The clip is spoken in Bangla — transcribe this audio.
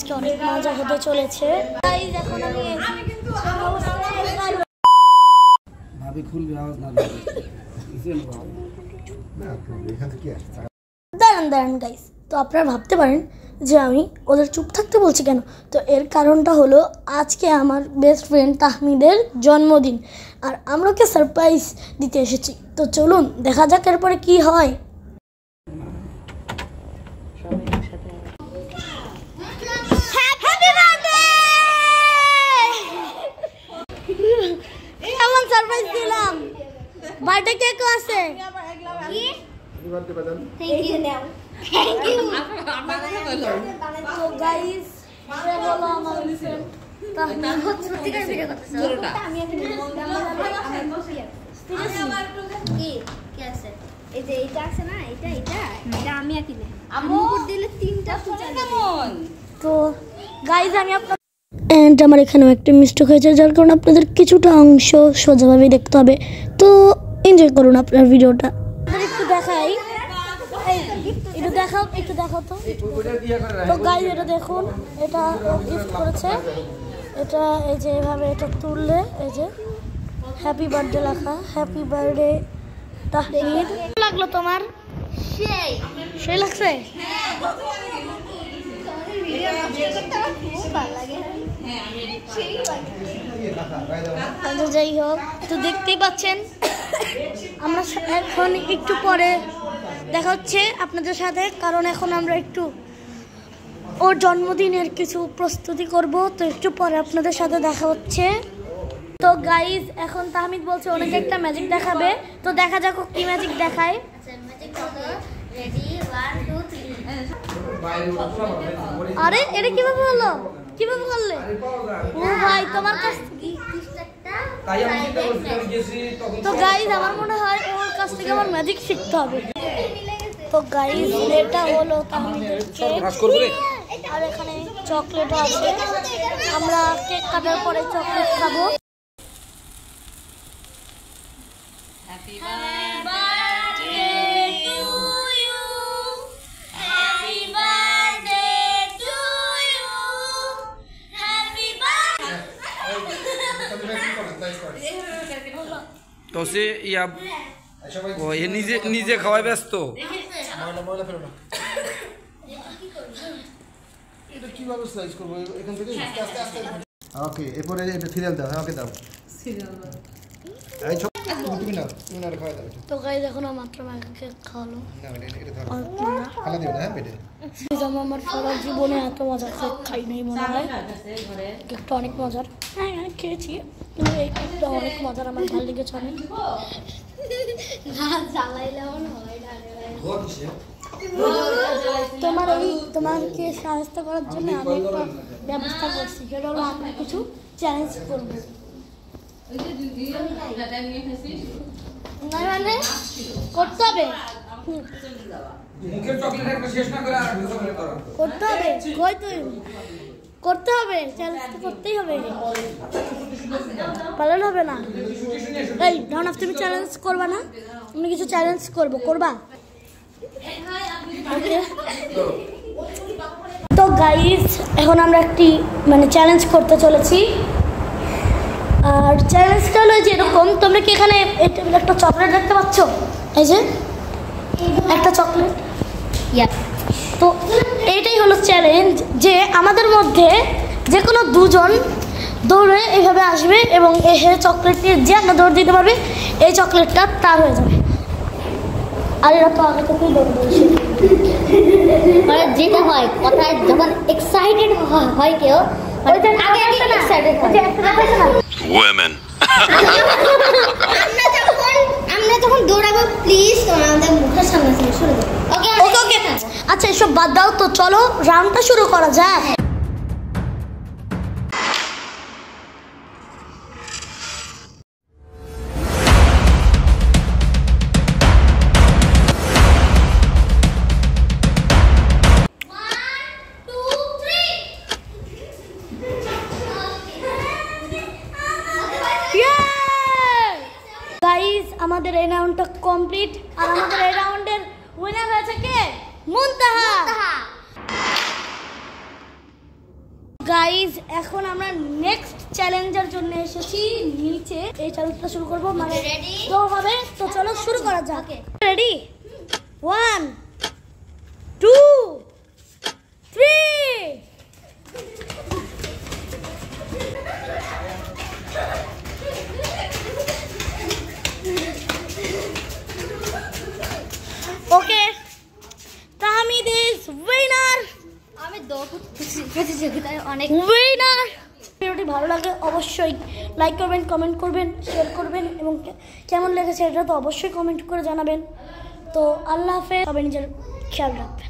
আজকে অনেক মজা হতে চলেছে। গাইস এখন আমি ভাবি খুলবি আওয়াজ না দাঁড়ান গাইস। তো আপনারা ভাবতে পারেন যে আমি ওদের চুপ থাকতে বলছি কেন। তো এর কারণটা হলো আজকে আমার বেস্ট ফ্রেন্ড তাহমিদের জন্মদিন, আর আমরা ওকে সারপ্রাইজ দিতে এসেছি। তো চলুন দেখা যাক এরপরে কি হয়। কেমন সারপ্রাইজ দিলাম? বার্থডে কেকও আছে। Thank you. তো গাইস এটা হলো আমার ফ্রেন্ড তো গাইস আমি আমার এখানেও একটা মিস্টেক হয়েছে, যার কারণে আপনাদের কিছুটা অংশ সোজাভাবে দেখতে হবে। তো এনজয় করুন আপনার ভিডিওটা। একটু দেখাই, একটু দেখাও তো। তো গাইস এটা দেখুন, এটা গিফট করেছে। এটা এই যে এভাবে এটা তুললে এই যে হ্যাপি বার্থডে লেখা, হ্যাপি বার্থডে তাহমিদ। লাগলো তোমার? সেই লাগছে। যাই হোক, তো দেখতেই পাচ্ছেন আমরা এখন একটু পরে দেখা হচ্ছে আপনাদের সাথে, কারণ এখন আমরা একটু ওর জন্মদিনের কিছু প্রস্তুতি করব। তো একটু পরে আপনাদের সাথে দেখা হচ্ছে। তো গাইজ এখন তাহমিদ বলছে অনেক একটা ম্যাজিক দেখাবে, তো দেখা যাক কি ম্যাজিক দেখায়। আরে এটা কিভাবে হলো? কিভাবে করলে? ও ভাই তোমার কাছ তো গাইজ আমার মনে হয় ওর কাছ থেকে আমার ম্যাজিক শিখতে হবে। তো গাইজ এটা হলো তাহমিদের কেক, আর এখানে চকলেটও আছে। আমরা কেক কাটার পরে চকলেট খাবো। তো সে ইয়া ও এ নিজে নিজে খাওয়ায় ব্যস্ত। এটা কিভাবে স্লাইস করব এখান থেকে? ওকে এরপরে এটা সিরিয়াল দাও। ওকে দাও সিরিয়াল দাও। এই ছোট তুমি না খাওয়া দাও। তো গাইস এখন মাত্র মাকে খাওয়ালো। না এটা ধরো খালা দিও না পেটে। আমার সারা জীবনে এত মজার কেক খাই নাই মনে হয়। কেকটা অনেক মজার। হ্যাঁ খেয়েছি, কিন্তু এই কেকটা অনেক মজার, আমার ভালো লেগেছে অনেক। তোমাকে সাহায্য করার জন্য আমি একটা ব্যবস্থা করছি, সেটা হলো আমরা কিছু চ্যালেঞ্জ করবো। মানে করতে হবে, করতে হবে চ্যালেঞ্জ করতেই হবে, পালন হবে না। এই ধরনের তুমি চ্যালেঞ্জ করবা না? আমি কিছু চ্যালেঞ্জ করবা। তো গাইস এখন আমরা একটি চ্যালেঞ্জ করতে চলেছি, আর চ্যালেঞ্জটা হলো যে এরকম। তোমরা কি এখানে একটা চকলেট দেখতে পাচ্ছ? এই যে একটা চকলেট। তো এইটাই হলো চ্যালেঞ্জ, যে আমাদের মধ্যে যে কোনো দুজন দৌড়ে এইভাবে আসবে এবং এই চকলেটটি যে আমরা দৌড় দিতে পারবে এই চকলেটটা তার হয়ে যাবে। আর এরা তো আগে থেকেই দৌড় দিয়েছে। মানে যেটা হয় কথায় যখন এক্সাইটেড হয় কেউ, আমরা যখন দৌড়াবো প্লিজ আমাদের মুখের সামনে শুরু করো। ওকে আচ্ছা এসব বাদ দাও, তো চলো রাউন্ডটা শুরু করা যাক। আমাদের এই রাউন্ডটা কমপ্লিট, আর আমাদের এই রাউন্ডের উইনার হয়েছে কে? মুনতাহা। গাইজ এখন আমরা নেক্সট চ্যালেঞ্জের জন্য এসেছি নিচে। এই চ্যালেঞ্জটা শুরু করবো, মানে তো হবে। তো চলো শুরু করা যাক। Ready? 1 2 3। Okay, Tahmid is winner. আমি দৌড় প্রতিযোগিতায় অনেক উইনার। ভিডিওটি ভালো লাগলে অবশ্যই লাইক করবেন, কমেন্ট করবেন, শেয়ার করবেন এবং কেমন লেগেছে এটা তো অবশ্যই কমেন্ট করে জানাবেন। তো আল্লাহ হাফেজ, সবাই নিজের খেয়াল রাখবেন।